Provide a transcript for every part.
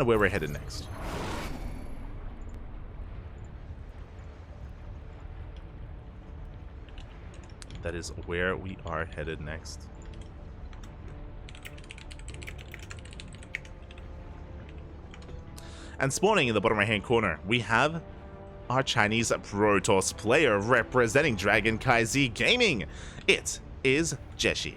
where we're headed next. That is where we are headed next. And spawning in the bottom right hand corner, we have our Chinese Protoss player representing KranKy Z Gaming. It is JieShi.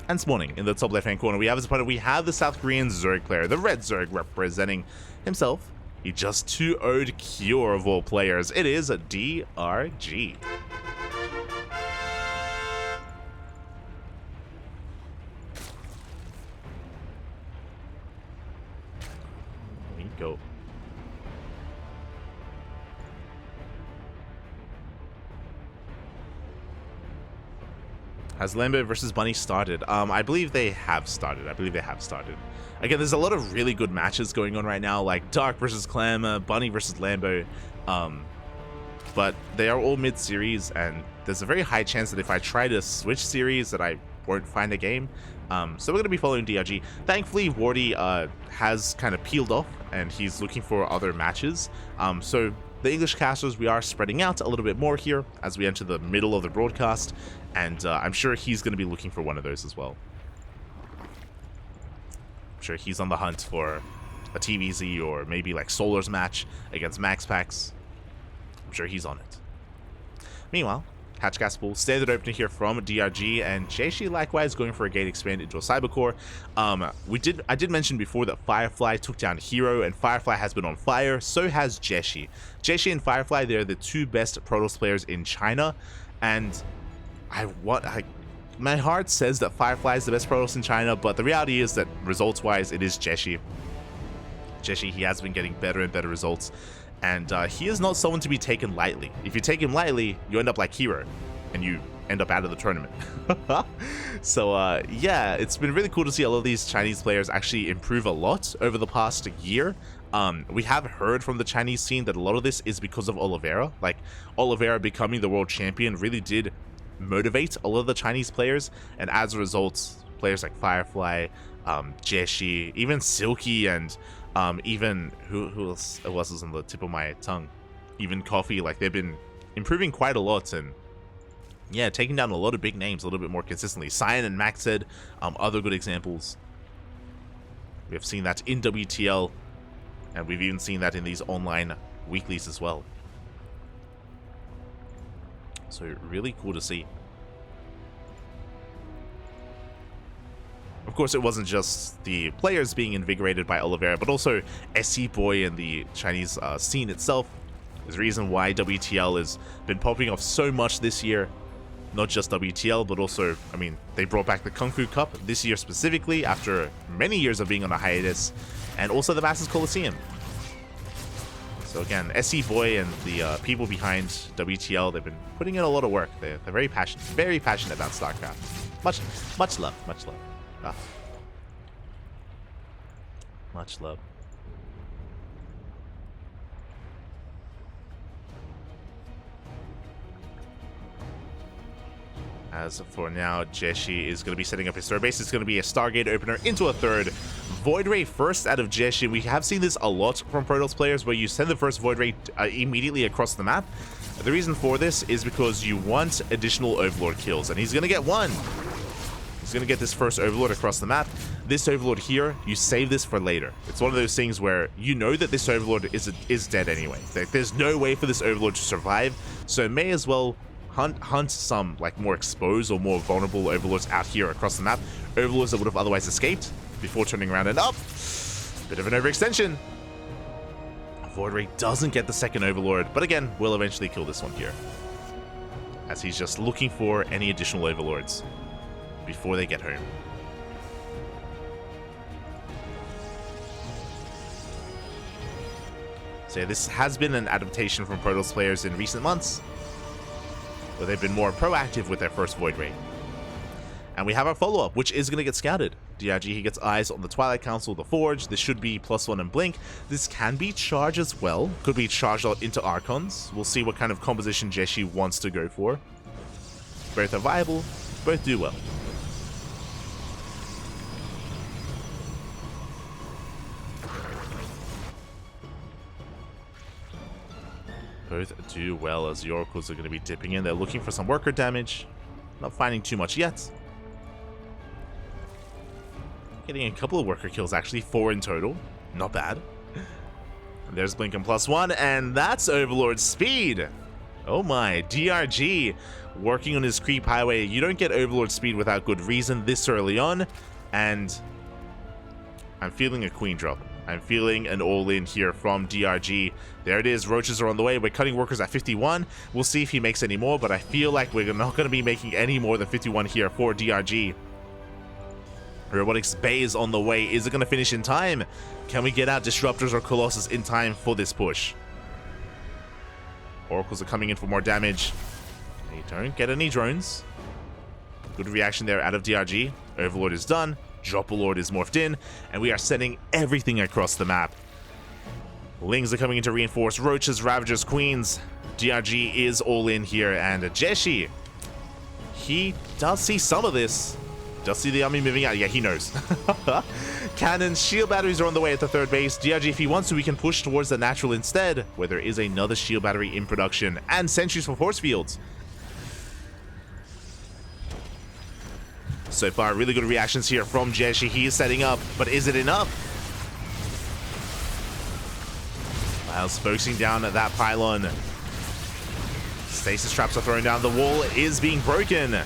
And spawning in the top left hand corner, we have his opponent. We have the South Korean Zerg player, the Red Zerg, representing himself. He just 2-0'd Cure of all players. It is a DRG. We go. Has Lambo versus Bunny started? I believe they have started. Again, there's a lot of really good matches going on right now, like Dark versus Clam, Bunny versus Lambo. But they are all mid-series, and there's a very high chance that if I try to switch series that I won't find a game. So we're going to be following DRG. Thankfully, Wardy has kind of peeled off, and he's looking for other matches. So the English casters, we are spreading out a little bit more here as we enter the middle of the broadcast, and I'm sure he's going to be looking for one of those as well. I'm sure he's on the hunt for a TVZ or maybe like Solar's match against Max Packs. I'm sure he's on it. Meanwhile, Hatch Gas Pool, standard opener here from DRG, and JieShi likewise going for a gate expand into a Cybercore. I did mention before that Firefly took down Hero, and Firefly has been on fire, so has JieShi. JieShi and Firefly, they're the two best Protoss players in China, and my heart says that Firefly is the best Protoss in China, but the reality is that results-wise, it is JieShi. JieShi, he has been getting better and better results. And he is not someone to be taken lightly. If you take him lightly, you end up like Hero, and you end up out of the tournament. So yeah, it's been really cool to see a lot of these Chinese players actually improve a lot over the past year. We have heard from the Chinese scene that a lot of this is because of Oliveira. Like, Oliveira becoming the world champion really did motivate a lot of the Chinese players, and as a result, players like Firefly, JieShi, even Silky, and even who else was on the tip of my tongue, even Coffee, like they've been improving quite a lot, and yeah, taking down a lot of big names a little bit more consistently. Cyan and Maxed, other good examples. We have seen that in WTL, and we've even seen that in these online weeklies as well. So really cool to see. Of course, it wasn't just the players being invigorated by Oliveira, but also SC Boy and the Chinese scene itself. There's a reason why WTL has been popping off so much this year. Not just WTL, but also, I mean, they brought back the KungFu Cup this year specifically after many years of being on a hiatus, and also the Masters Coliseum. So again, SC Boy and the people behind WTL, they've been putting in a lot of work. They're very passionate about StarCraft. Much love. Ah. Much love. As for now, JieShi is going to be setting up his third base. It's going to be a Stargate opener into a third. Void Ray first out of JieShi. We have seen this a lot from Protoss players where you send the first Void Ray immediately across the map. The reason for this is because you want additional Overlord kills, and he's going to get one. He's going to get this first Overlord across the map. This Overlord here, you save this for later. It's one of those things where you know that this Overlord is dead anyway. There's no way for this Overlord to survive, so may as well hunt some like more exposed or more vulnerable Overlords out here across the map. Overlords that would have otherwise escaped before turning around and up. Bit of an overextension. Void Ray doesn't get the second Overlord, but again, will eventually kill this one here, as he's just looking for any additional Overlords before they get home. So yeah, this has been an adaptation from Protoss players in recent months, where they've been more proactive with their first Void Ray. And we have our follow-up, which is going to get scouted. DRG, he gets eyes on the Twilight Council, the Forge. This should be +1 and Blink. This can be charge as well. Could be charged out into Archons. We'll see what kind of composition JieShi wants to go for. Both are viable. Both do well. both do well as the Oracles are going to be dipping in. They're looking for some worker damage. Not finding too much yet. Getting a couple of worker kills, actually 4 in total. Not bad. There's Blinken +1, and that's Overlord speed. Oh my, DRG working on his creep highway. You don't get Overlord speed without good reason this early on, and I'm feeling a queen drop. I'm feeling an all-in here from DRG. There it is, roaches are on the way. We're cutting workers at 51. We'll see if he makes any more, but I feel like we're not going to be making any more than 51 here for DRG. Robotics Bay is on the way. Is it going to finish in time? Can we get out Disruptors or Colossus in time for this push? Oracles are coming in for more damage. They don't get any drones. Good reaction there out of DRG. Overlord is done. Droppalord is morphed in. And we are sending everything across the map. Lings are coming in to reinforce. Roaches, Ravagers, Queens. DRG is all in here. And JieShi, he does see some of this. Does see the army moving out. Yeah, he knows. Cannons, shield batteries are on the way at the third base. DRG, if he wants to, we can push towards the natural instead, where there is another shield battery in production. And sentries for force fields. So far, really good reactions here from JieShi. He is setting up, but is it enough? Miles focusing down at that pylon. Stasis traps are thrown down. The wall is being broken.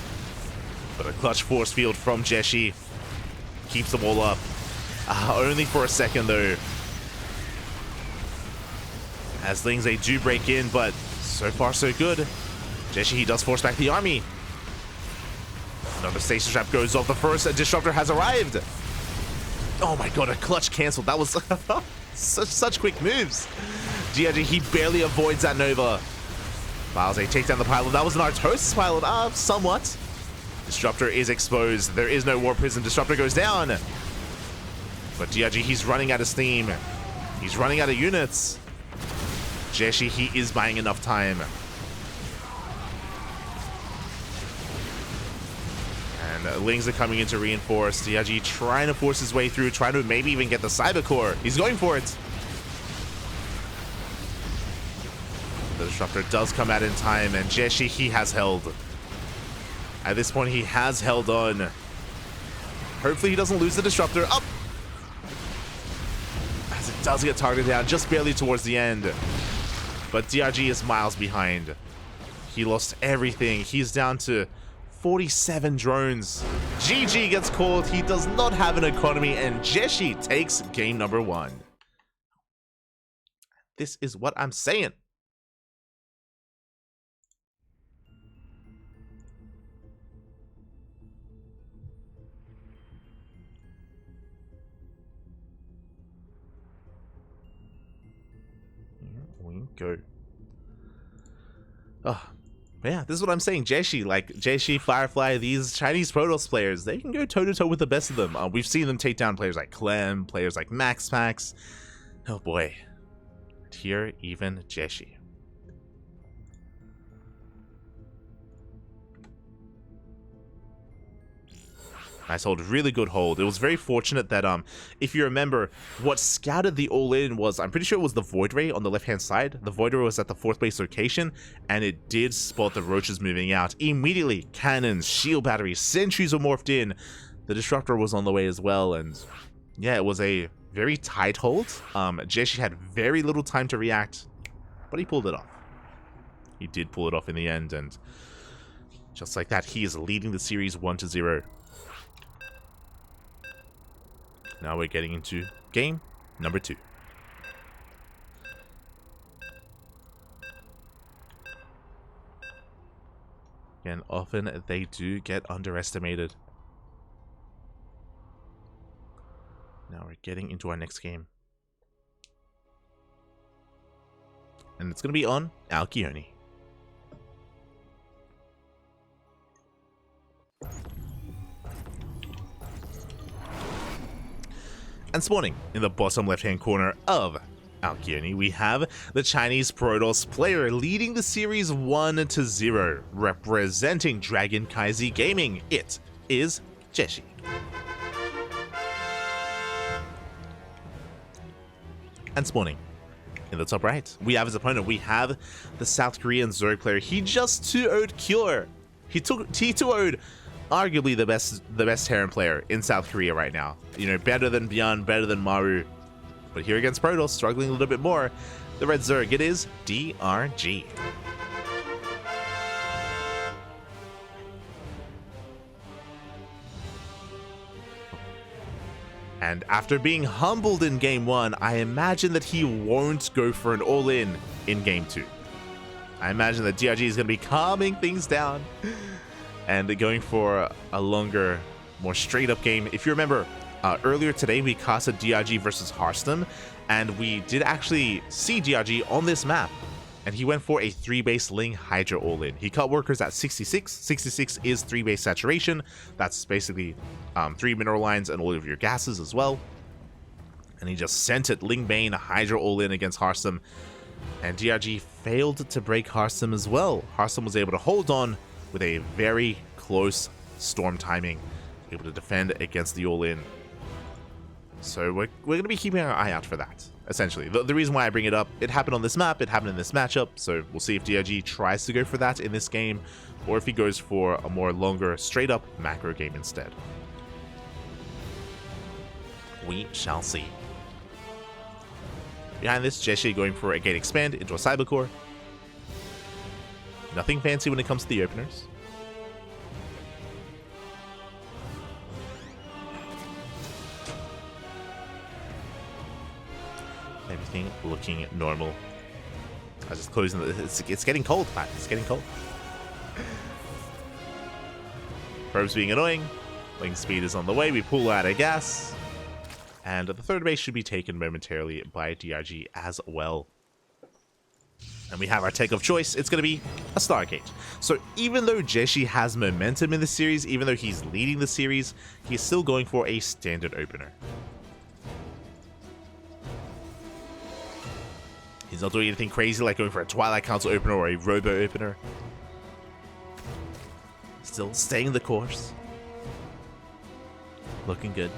But a clutch force field from JieShi keeps them all up. Only for a second, though. As Lings, they do break in, but so far, so good. JieShi, he does force back the army. Another stasis trap goes off. The first disruptor has arrived. Oh my god, a clutch canceled. That was such quick moves. DRG, he barely avoids that Nova. Miles, they take down the pylon. That was an Artosis pylon, somewhat. Disruptor is exposed. There is no War Prism. Disruptor goes down. But DRG, he's running out of steam. He's running out of units. JieShi, he is buying enough time. And Lings are coming in to reinforce. DRG trying to force his way through, trying to maybe even get the Cyber Core. He's going for it. The Disruptor does come out in time, and JieShi, he has held. At this point, he has held on. Hopefully, he doesn't lose the Disruptor. Up! As it does get targeted down, just barely towards the end. But DRG is miles behind. He lost everything. He's down to 47 drones. GG gets called. He does not have an economy, and JieShi takes game number 1. This is what I'm saying. We go. Oh, yeah, this is what I'm saying. JieShi, like JieShi, Firefly, these Chinese Protoss players, they can go toe-to-toe with the best of them. We've seen them take down players like Clem, players like Max. Oh boy. And here, even JieShi. Nice hold, really good hold. It was very fortunate that, if you remember, what scouted the all-in was, I'm pretty sure it was the Void Ray on the left-hand side. The Void Ray was at the 4th base location, and it did spot the roaches moving out. Immediately, cannons, shield batteries, sentries were morphed in. The Disruptor was on the way as well, and yeah, it was a very tight hold. JieShi had very little time to react, but he pulled it off. He did pull it off in the end, and just like that, he is leading the series 1-0. Now we're getting into game number 2. And often they do get underestimated. Now we're getting into our next game. And it's going to be on Alkione. And spawning in the bottom left-hand corner of Alkione, we have the Chinese Protoss player leading the series 1-0, representing Dragon Kaizi Gaming. It is JieShi. And spawning In the top right, we have his opponent. We have the South Korean Zerg player. He just 2-0'd Cure. He 2-0'd arguably the best Terran player in South Korea right now. You know, better than Byeon, better than Maru. But here against Protoss, struggling a little bit more. The red Zerg, it is DRG. And after being humbled in Game 1, I imagine that he won't go for an all-in in Game 2. I imagine that DRG is going to be calming things down and going for a longer, more straight-up game. If you remember, earlier today we casted DRG versus Hearthstone, and we did actually see DRG on this map. And he went for a 3-base Ling Hydra all-in. He cut workers at 66. 66 is 3-base saturation. That's basically 3 mineral lines and all of your gases as well. And he just sent it Ling Bane Hydra all-in against Hearthstone. And DRG failed to break Hearthstone as well. Hearthstone was able to hold on with a very close storm timing, able to defend against the all-in. So we're going to be keeping our eye out for that, essentially. The reason why I bring it up, it happened on this map, it happened in this matchup, so we'll see if DRG tries to go for that in this game, or if he goes for a more longer, straight-up macro game instead. We shall see. Behind this, JieShi going for a Gate Expand into a Cybercore. Nothing fancy when it comes to the openers. Everything looking normal. I was just closing the... It's getting cold, man. It's getting cold. Probes being annoying. Link speed is on the way. We pull out of gas. And the third base should be taken momentarily by DRG as well. And we have our take of choice. It's going to be a Stargate. So even though JieShi has momentum in the series, even though he's leading the series, he's still going for a standard opener. He's not doing anything crazy like going for a Twilight Council opener or a Robo opener. Still staying the course. Looking good.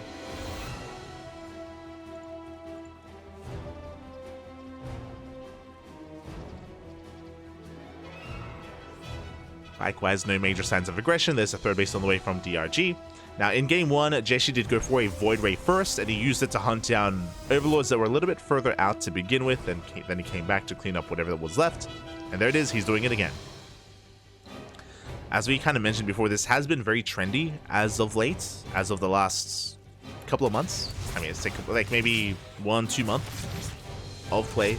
Likewise, no major signs of aggression. There's a third base on the way from DRG. Now, in Game 1, JieShi did go for a Void Ray first, and he used it to hunt down Overlords that were a little bit further out to begin with, and then he came back to clean up whatever that was left. And there it is, he's doing it again. As we kind of mentioned before, this has been very trendy as of late, as of the last couple of months. I mean, it's like maybe 1-2 months of play.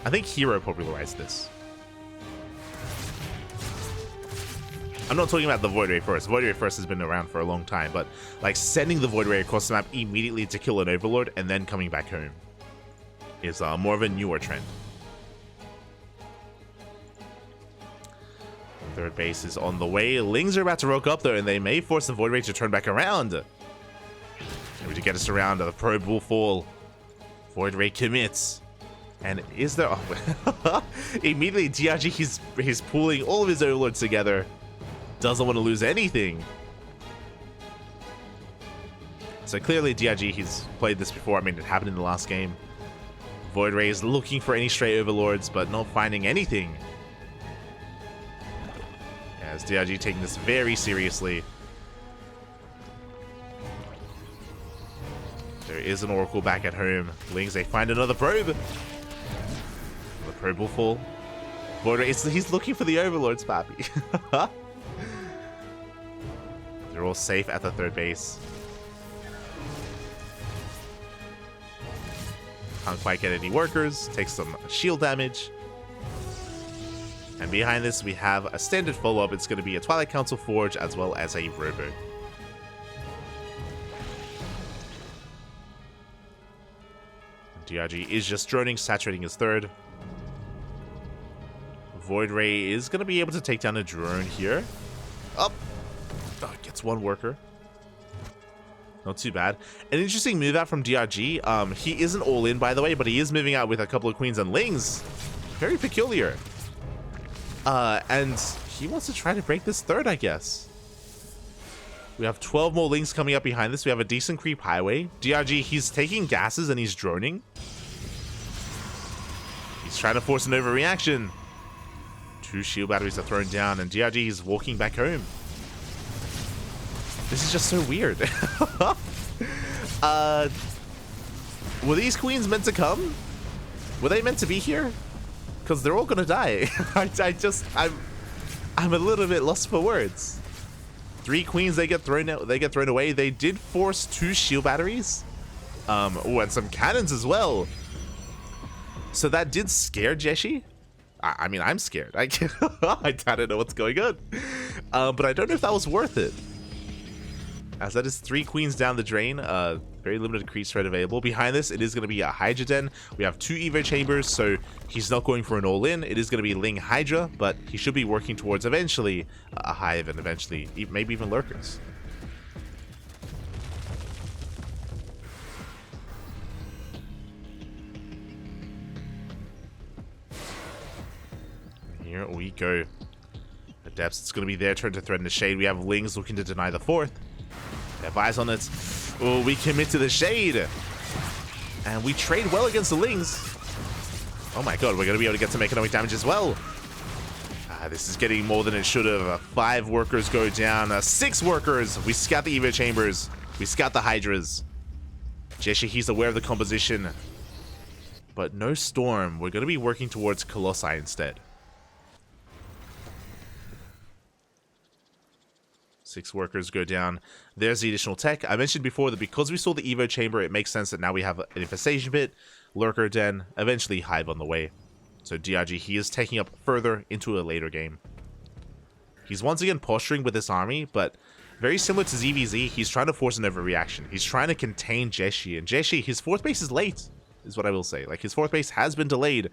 I think Hero popularized this. I'm not talking about the Void Ray first. Void Ray first has been around for a long time, but like sending the Void Ray across the map immediately to kill an Overlord and then coming back home is more of a newer trend. Third base is on the way. Lings are about to rock up though, and they may force the Void Ray to turn back around. Maybe to get us around. The Probe will fall. Void Ray commits. And is there... Oh, immediately DRG, he's pulling all of his Overlords together. Doesn't want to lose anything. So clearly DRG, he's played this before. I mean, it happened in the last game. Void Ray is looking for any stray Overlords, but not finding anything. As DRG taking this very seriously. There is an Oracle back at home. Lings, they find another probe. The probe will fall. Void Ray, he's looking for the Overlords, papi. They're all safe at the third base. Can't quite get any workers. Takes some shield damage. And behind this, we have a standard follow-up. It's going to be a Twilight Council Forge as well as a Robo. DRG is just droning, saturating his third. Void Ray is going to be able to take down a drone here. Up. Oh, gets one worker. Not too bad. An interesting move out from DRG. He isn't all in, by the way, but he is moving out with a couple of Queens and Lings. Very peculiar. And he wants to try to break this third, I guess. We have 12 more Lings coming up behind this. We have a decent creep highway. DRG, he's taking gases and he's droning. He's trying to force an overreaction. 2 shield batteries are thrown down, and DRG is walking back home. This is just so weird. Were these queens meant to come? Were they meant to be here? Because they're all gonna die. I'm a little bit lost for words. 3 queens, they get thrown out, they get thrown away. They did force 2 shield batteries. Oh, and some cannons as well. So that did scare JieShi. I mean, I'm scared. I don't know what's going on. But I don't know if that was worth it. As that is 3 queens down the drain. Very limited crease threat available. Behind this, it is going to be a Hydra Den. We have 2 Evo chambers, so he's not going for an all-in. It is going to be Ling Hydra, but he should be working towards eventually a Hive and eventually maybe even Lurkers. Here we go. Adepts, it's going to be their turn to threaten the Shade. We have Lings looking to deny the 4th. They have eyes on it. Oh, we commit to the Shade. And we trade well against the Lings. Oh my god, we're going to be able to get some economic damage as well. This is getting more than it should have. 5 workers go down. 6 workers. We scout the Evo chambers. We scout the Hydras. JieShi, he's aware of the composition. But no Storm. We're going to be working towards Colossi instead. 6 workers go down. There's the additional tech. I mentioned before that because we saw the Evo chamber, it makes sense that now we have an infestation pit, Lurker Den, eventually Hive on the way. So DRG, he is taking up further into a later game. He's once again posturing with this army, but very similar to ZvZ, he's trying to force an overreaction. He's trying to contain JieShi, and JieShi, his 4th base is late, is what I will say. Like, his 4th base has been delayed.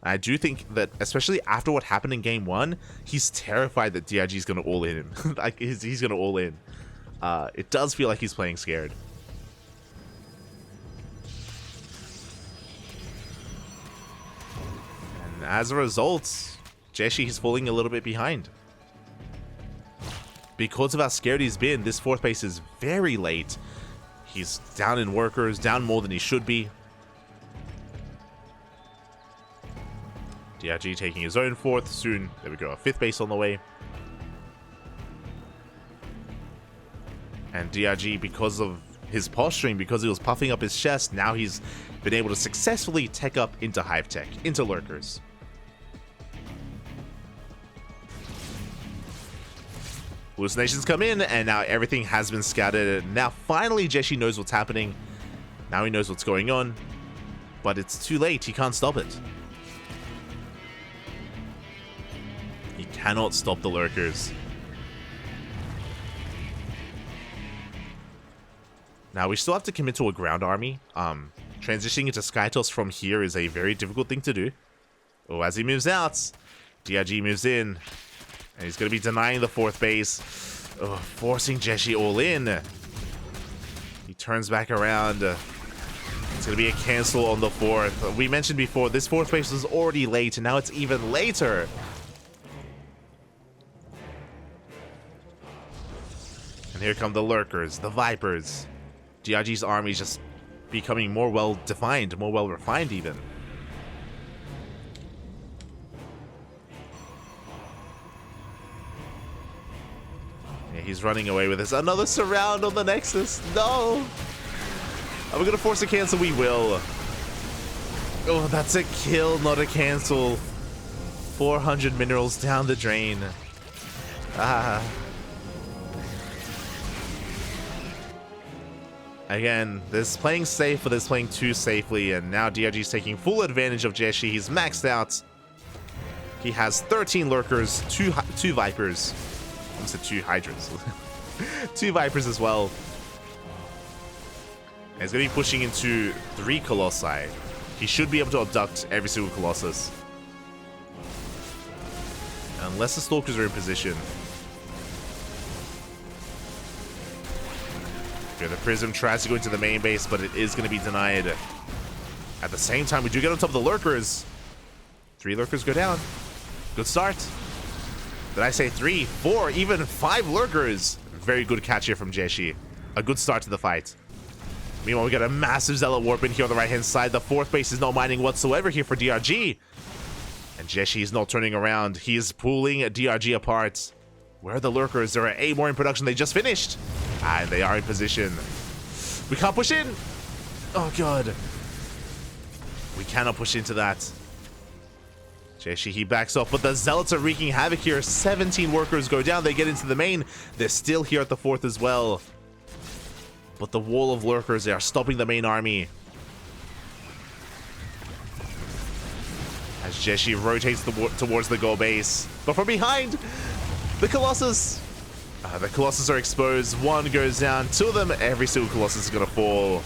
I do think that, especially after what happened in Game 1, he's terrified that DRG is going to all in him. Like, he's going to all in. It does feel like he's playing scared. And as a result, JieShi is falling a little bit behind. Because of how scared he's been, this 4th base is very late. He's down in workers, down more than he should be. DRG taking his own 4th soon. There we go, a 5th base on the way. And DRG, because of his posturing, because he was puffing up his chest, now he's been able to successfully tech up into Hive Tech, into Lurkers. Hallucinations come in, and now everything has been scattered. And now finally JieShi knows what's happening. Now he knows what's going on. But it's too late, he can't stop it. He cannot stop the Lurkers. Now, we still have to commit to a ground army. Transitioning into Skytoss from here is a very difficult thing to do. Oh, as he moves out, DRG moves in. And he's going to be denying the 4th base. Oh, forcing JieShi all in. He turns back around. It's going to be a cancel on the 4th. We mentioned before, this 4th base was already late, and now it's even later. And here come the Lurkers, the Vipers. DRG's army is just becoming more well-defined, more well-refined even. Yeah, he's running away with this. Another surround on the Nexus. No! Are we going to force a cancel? We will. Oh, that's a kill, not a cancel. 400 minerals down the drain. Ah. Again, this playing safe, but this playing too safely, and now DRG's taking full advantage of JieShi. He's maxed out. He has 13 Lurkers, two Vipers. I almost said 2 Hydras. 2 Vipers as well. And he's going to be pushing into 3 Colossi. He should be able to abduct every single Colossus. Unless the Stalkers are in position. Okay, the Prism tries to go into the main base, but it is going to be denied. At the same time, we do get on top of the Lurkers. 3 Lurkers go down. Good start. Did I say 3, 4, even 5 Lurkers? Very good catch here from JieShi. A good start to the fight. Meanwhile, we got a massive Zealot Warp in here on the right-hand side. The fourth base is not mining whatsoever here for DRG. And JieShi is not turning around. He is pulling DRG apart. Where are the lurkers? There are 8 more in production. They just finished. And they are in position. We can't push in. Oh, God. We cannot push into that. JieShi, he backs off, but the Zealots are wreaking havoc here. 17 workers go down. They get into the main. They're still here at the fourth as well. But the wall of lurkers, they are stopping the main army. As JieShi rotates towards the goal base. But from behind, the Colossus. The Colossus are exposed. One goes down. 2 of them. Every single Colossus is going to fall.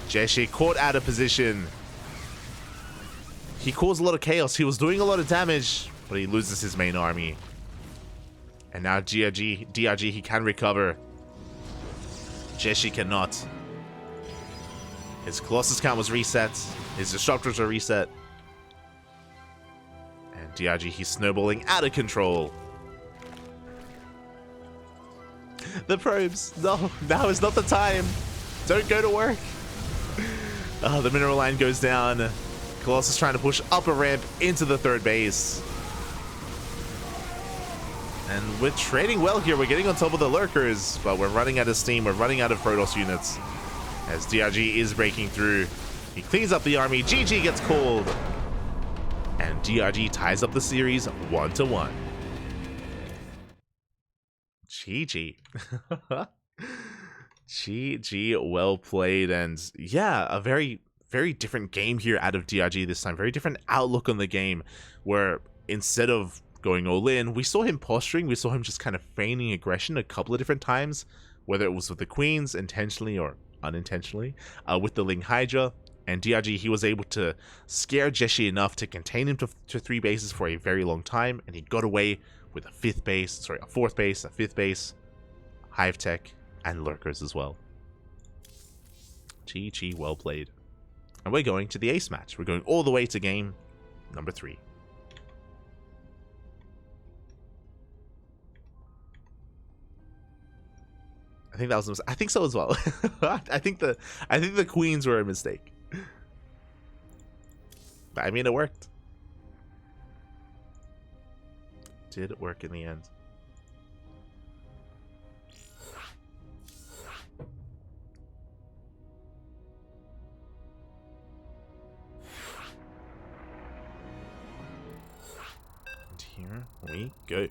JieShi caught out of position. He caused a lot of chaos. He was doing a lot of damage, but he loses his main army. And now DRG, he can recover. JieShi cannot. His Colossus count was reset. His Disruptors are reset. And DRG, he's snowballing out of control. The probes. No, now is not the time. Don't go to work. The mineral line goes down. Colossus trying to push up a ramp into the third base. And we're trading well here. We're getting on top of the lurkers, but we're running out of steam. We're running out of Protoss units. As DRG is breaking through. He cleans up the army. GG gets called. And DRG ties up the series 1-1. GG. GG, well played. And yeah, a very different game here out of DRG this time. Very different outlook on the game, where instead of going all in, we saw him posturing. We saw him just kind of feigning aggression a couple of different times, whether it was with the Queens, intentionally or unintentionally, with the Ling Hydra. And DRG, he was able to scare JieShi enough to contain him to 3 bases for a very long time, and he got away with a 4th base, a 5th base, Hive Tech, and Lurkers as well. GG, well played. And we're going to the ace match. We're going all the way to game number 3. I think that was I think so as well. I think the Queens were a mistake. But I mean, it worked. Did work in the end. Here we go.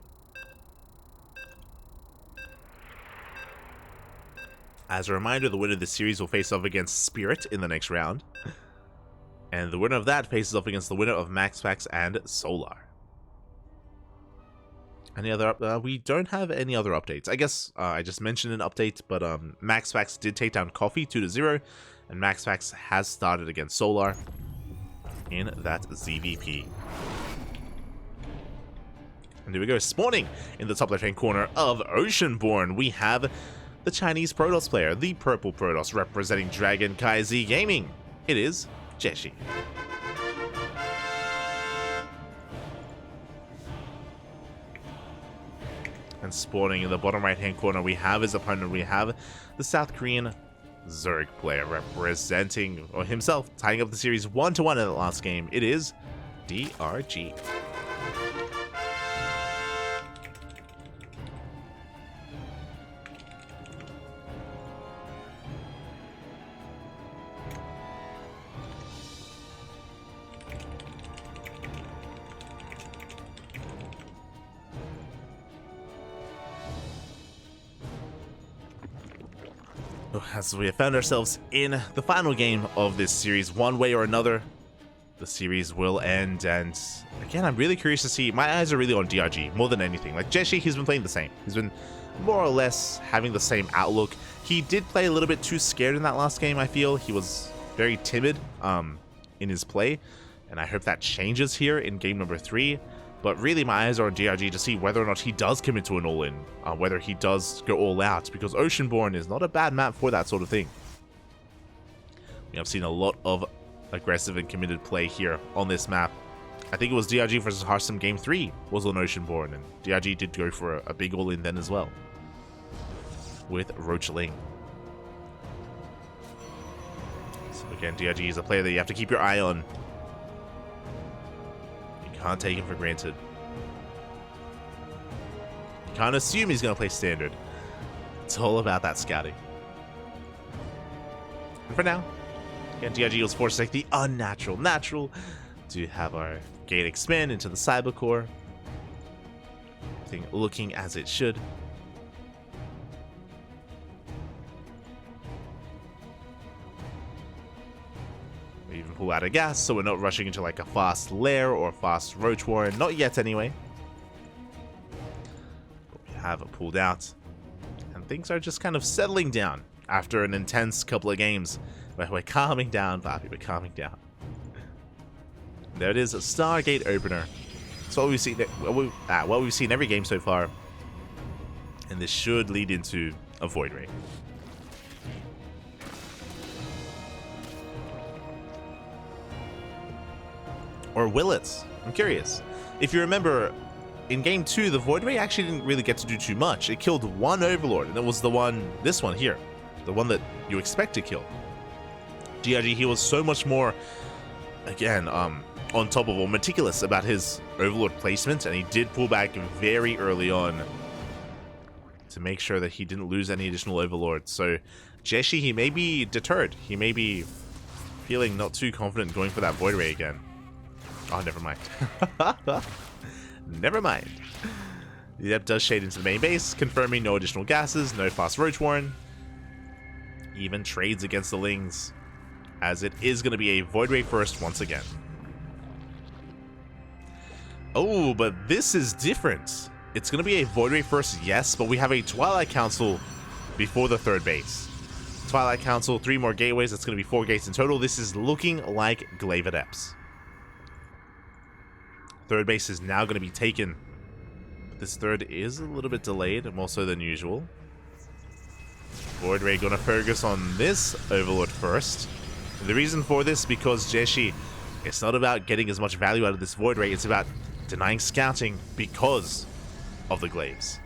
As a reminder, the winner of this series will face off against Spirit in the next round. And the winner of that faces off against the winner of MaxFax and Solar. Any other we don't have any other updates. I guess I just mentioned an update, but MaxFax did take down Coffee 2-0, and MaxFax has started against Solar in that ZvP. And here we go, spawning in the top left-hand corner of Oceanborn, we have the Chinese Protoss player, the purple Protoss, representing KranKy Z Gaming. It is JieShi. And spawning in the bottom right-hand corner, we have his opponent. We have the South Korean Zerg player, representing, or himself, tying up the series 1-1 in the last game. It is DRG. As we have found ourselves in the final game of this series, one way or another, the series will end. And again, I'm really curious to see. My eyes are really on DRG more than anything. Like JieShi, he's been playing the same. He's been more or less having the same outlook. He did play a little bit too scared in that last game, I feel. He was very timid in his play, and I hope that changes here in game number 3. But really, my eyes are on DRG to see whether or not he does commit to an all-in, whether he does go all out, because Oceanborn is not a bad map for that sort of thing. We have seen a lot of aggressive and committed play here on this map. I think it was DRG versus Harsum game 3 was on Oceanborn, and DRG did go for a big all-in then as well with Roach Ling. Again, DRG is a player that you have to keep your eye on. You can't take him for granted. You can't assume he's going to play standard. It's all about that scouting. And for now, again, DRG was forced to take the unnatural natural to have our gate expand into the cyber core. Everything looking as it should. We even pull out a gas, so we're not rushing into like a fast lair or a fast roach warren. Not yet, anyway. But we have it pulled out, and things are just kind of settling down after an intense couple of games where we're calming down, Vapi. We're calming down. There it is, a Stargate opener. It's what we've seen. What we've seen every game so far, and this should lead into a Void Ray. Or will it? I'm curious. If you remember, in game 2, the Void Ray actually didn't really get to do too much. It killed one Overlord, and it was this one here, the one that you expect to kill. DRG, he was so much more, again, on top of all, meticulous about his Overlord placement, and he did pull back very early on to make sure that he didn't lose any additional Overlords. So JieShi, he may be deterred. He may be feeling not too confident going for that Void Ray again. Oh, never mind. Never mind. The Adept does shade into the main base, confirming no additional gases, no fast Roach Warren. Even trades against the Lings, as it is going to be a Void Ray first once again. Oh, but this is different. It's going to be a Void Ray first, yes, but we have a Twilight Council before the third base. Twilight Council, 3 more gateways. That's going to be 4 gates in total. This is looking like Glaive Adepts. Third base is now going to be taken. But this third is a little bit delayed, more so than usual. Void Ray going to focus on this Overlord first. And the reason for this, because JieShi, it's not about getting as much value out of this Void Ray, it's about denying scouting because of the Glaives.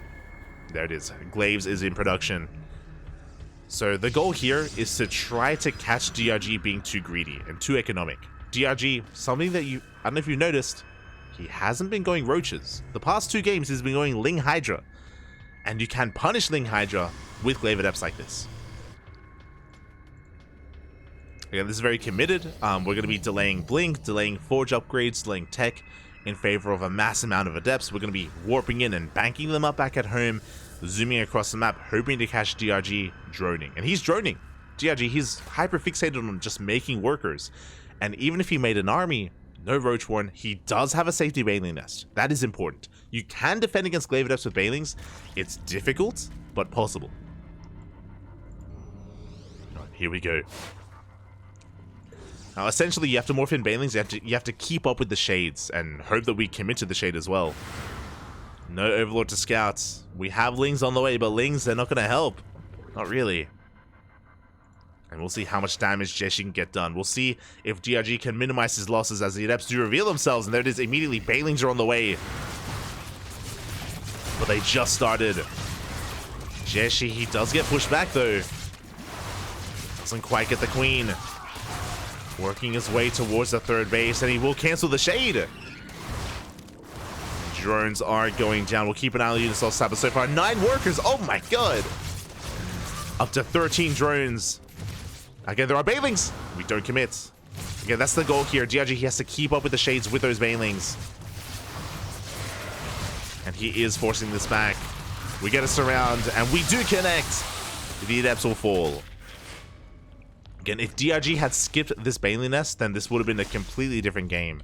There it is. Glaives is in production. So the goal here is to try to catch DRG being too greedy and too economic. DRG, something that I don't know if you noticed, he hasn't been going Roaches. The past 2 games he's been going Ling Hydra. And you can punish Ling Hydra with Glaive Adepts like this. Again, this is very committed. We're going to be delaying Blink, delaying Forge upgrades, delaying Tech in favor of a mass amount of Adepts. We're going to be warping in and banking them up back at home, zooming across the map, hoping to catch DRG droning. And he's droning. DRG, he's hyper fixated on just making workers. And even if he made an army, no Roach Warren, he does have a safety Baneling Nest. That is important. You can defend against Glaive Adepts with Banelings. It's difficult, but possible. Alright, here we go. Now, essentially, you have to morph in Banelings. You have to keep up with the Shades and hope that we commit to the Shade as well. No Overlord to scouts. We have Lings on the way, but Lings, they're not going to help. Not really. And we'll see how much damage JieShi can get done. We'll see if DRG can minimize his losses as the Adepts do reveal themselves. And there it is, immediately Banelings are on the way. But they just started. JieShi, he does get pushed back though. Doesn't quite get the Queen. Working his way towards the third base, and he will cancel the Shade. Drones are going down. We'll keep an eye on the Unisoul Sab, but so far 9 workers. Oh my god. Up to 13 drones. Again, there are Banelings. We don't commit. Again, that's the goal here. DRG, he has to keep up with the Shades with those Banelings. And he is forcing this back. We get a surround, and we do connect. The Adepts will fall. Again, if DRG had skipped this Baneling Nest, then this would have been a completely different game.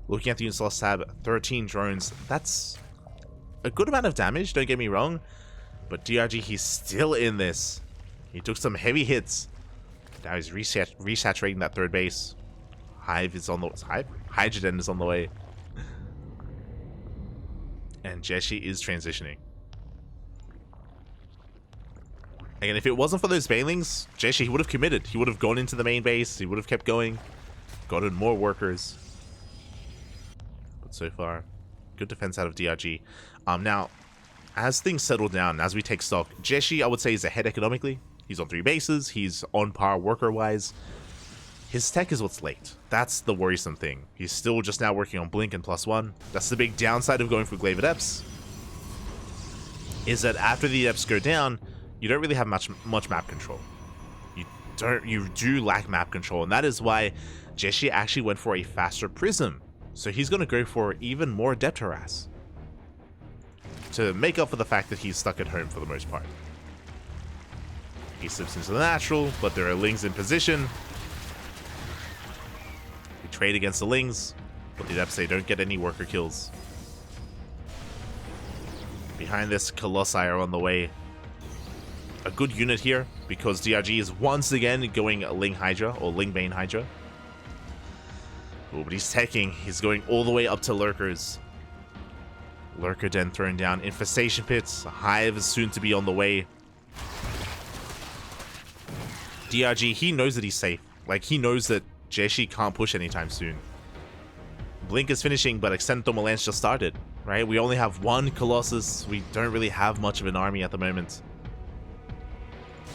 Looking at the Unisoul Sab, 13 drones. That's a good amount of damage, don't get me wrong. But DRG, he's still in this. He took some heavy hits. Now he's resaturating that third base. Hive is on the Hydrogen is on the way. And JieShi is transitioning. Again, if it wasn't for those Banelings, JieShi, he would have committed. He would have gone into the main base. He would have kept going. Gotten more workers. But so far, good defense out of DRG. Now, as things settle down, as we take stock, JieShi, I would say, is ahead economically. He's on 3 bases. He's on par worker-wise. His tech is what's late. That's the worrisome thing. He's still just now working on Blink and +1. That's the big downside of going for Glaive Adepts. Is that after the Adepts go down, you don't really have much map control. You do lack map control, and that is why JieShi actually went for a faster Prism. So he's going to go for even more Adept Harass to make up for the fact that he's stuck at home for the most part. He slips into the natural, but there are Lings in position. We trade against the Lings, but the Adepts, they don't get any worker kills. Behind this, Colossi are on the way. A good unit here, because DRG is once again going Ling Hydra, or Ling Bane Hydra. Oh, but he's taking, he's going all the way up to Lurkers. Lurker Den thrown down. Infestation Pits, Hive is soon to be on the way. DRG, he knows that he's safe. Like, he knows that JieShi can't push anytime soon. Blink is finishing, but Extended Thermal-Lance just started, right? We only have one Colossus. We don't really have much of an army at the moment.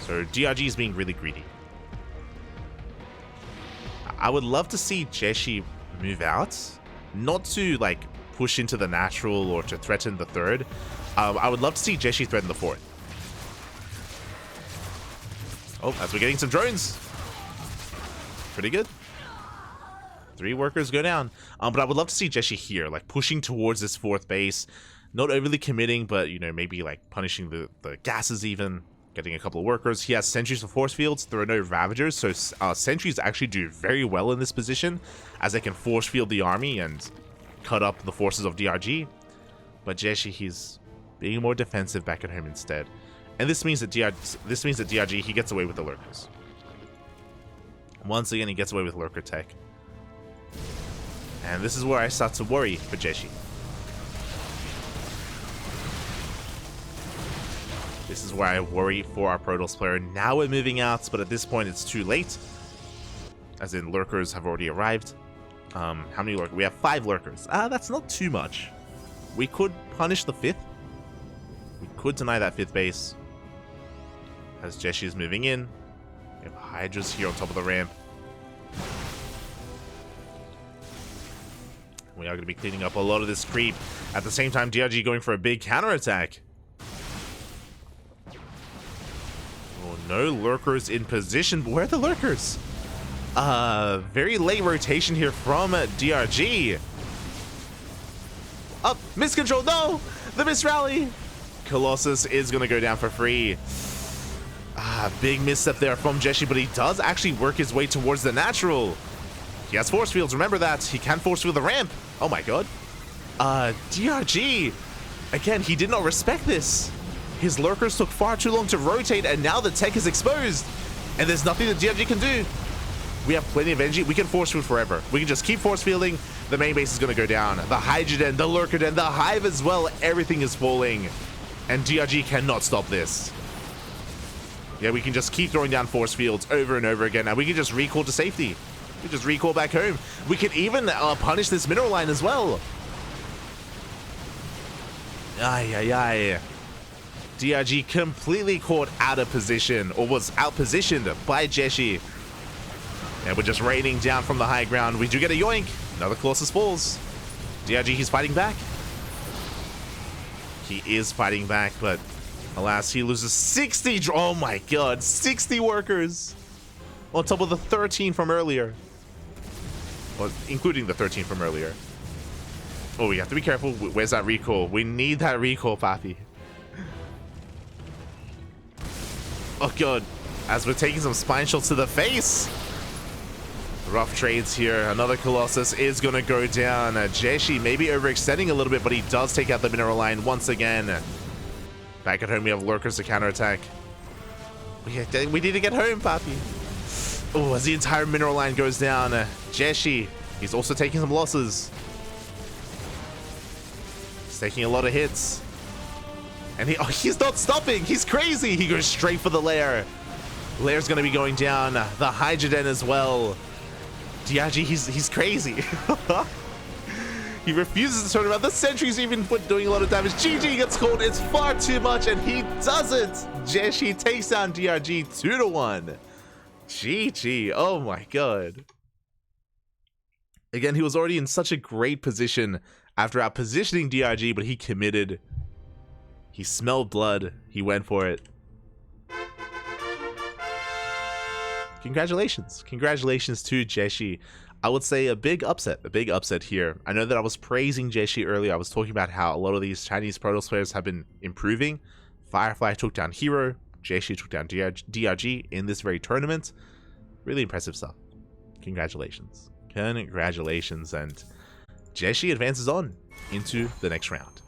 So DRG is being really greedy. I would love to see JieShi move out. Not to, like, push into the natural or to threaten the third. I would love to see JieShi threaten the fourth. Oh, as we're getting some drones. Pretty good. 3 workers go down. But I would love to see JieShi here, like pushing towards this fourth base. Not overly committing, but, you know, maybe like punishing the gases even. Getting a couple of workers. He has sentries for force fields. There are no Ravagers, so sentries actually do very well in this position, as they can force field the army and cut up the forces of DRG. But JieShi, he's being more defensive back at home instead. And this means that DRG, he gets away with the Lurkers. Once again, he gets away with Lurker tech. And this is where I start to worry for JieShi. This is where I worry for our Protoss player. Now we're moving out, but at this point it's too late. As in, Lurkers have already arrived. How many Lurkers? We have 5 Lurkers. That's not too much. We could punish the 5th. We could deny that 5th base. As JieShi is moving in. We have Hydras here on top of the ramp. We are going to be cleaning up a lot of this creep. At the same time, DRG going for a big counterattack. Oh, no Lurkers in position. But where are the Lurkers? Very late rotation here from DRG. Up, miscontrol, no! The misrally! Colossus is going to go down for free. Big misstep there from JieShi, but he does actually work his way towards the natural. He has force fields, remember that. He can force field the ramp. Oh my god. DRG, again, he did not respect this. His Lurkers took far too long to rotate, and now the tech is exposed. And there's nothing that DRG can do. We have plenty of energy. We can force field forever. We can just keep force fielding. The main base is going to go down. The Hydra Den, the Lurker Den, the Hive as well. Everything is falling. And DRG cannot stop this. Yeah, we can just keep throwing down force fields over and over again. Now we can just recall to safety. We just recall back home. We can even punish this mineral line as well. Ay. DRG completely caught out of position, or was out-positioned by JieShi. And we're just raining down from the high ground. We do get a yoink. Another Colossus falls. DRG, he's fighting back. He is fighting back, but alas, he loses 60. Oh my god, 60 workers. On top of the 13 from earlier. Well, including the 13 from earlier. Oh, we have to be careful. Where's that recall? We need that recall, Papi. Oh god, as we're taking some spine shots to the face. Rough trades here. Another Colossus is going to go down. JieShi maybe overextending a little bit, but he does take out the mineral line once again. Back at home, we have Lurkers to counterattack. We need to get home, Papi. Oh, as the entire mineral line goes down. JieShi, he's also taking some losses. He's taking a lot of hits. And he's not stopping. He's crazy. He goes straight for the lair. Lair's going to be going down. The Hydra Den as well. DRG, he's crazy. He refuses to turn around. The sentry's even doing a lot of damage. GG gets called. It's far too much, and he does it. JieShi takes down DRG 2-1. GG. Oh my god. Again, he was already in such a great position after outpositioning DRG, but he committed. He smelled blood. He went for it. Congratulations. Congratulations to JieShi. I would say a big upset here. I know that I was praising JieShi earlier. I was talking about how a lot of these Chinese Protoss players have been improving. Firefly took down Hero. JieShi took down DRG in this very tournament. Really impressive stuff. Congratulations. Congratulations. And JieShi advances on into the next round.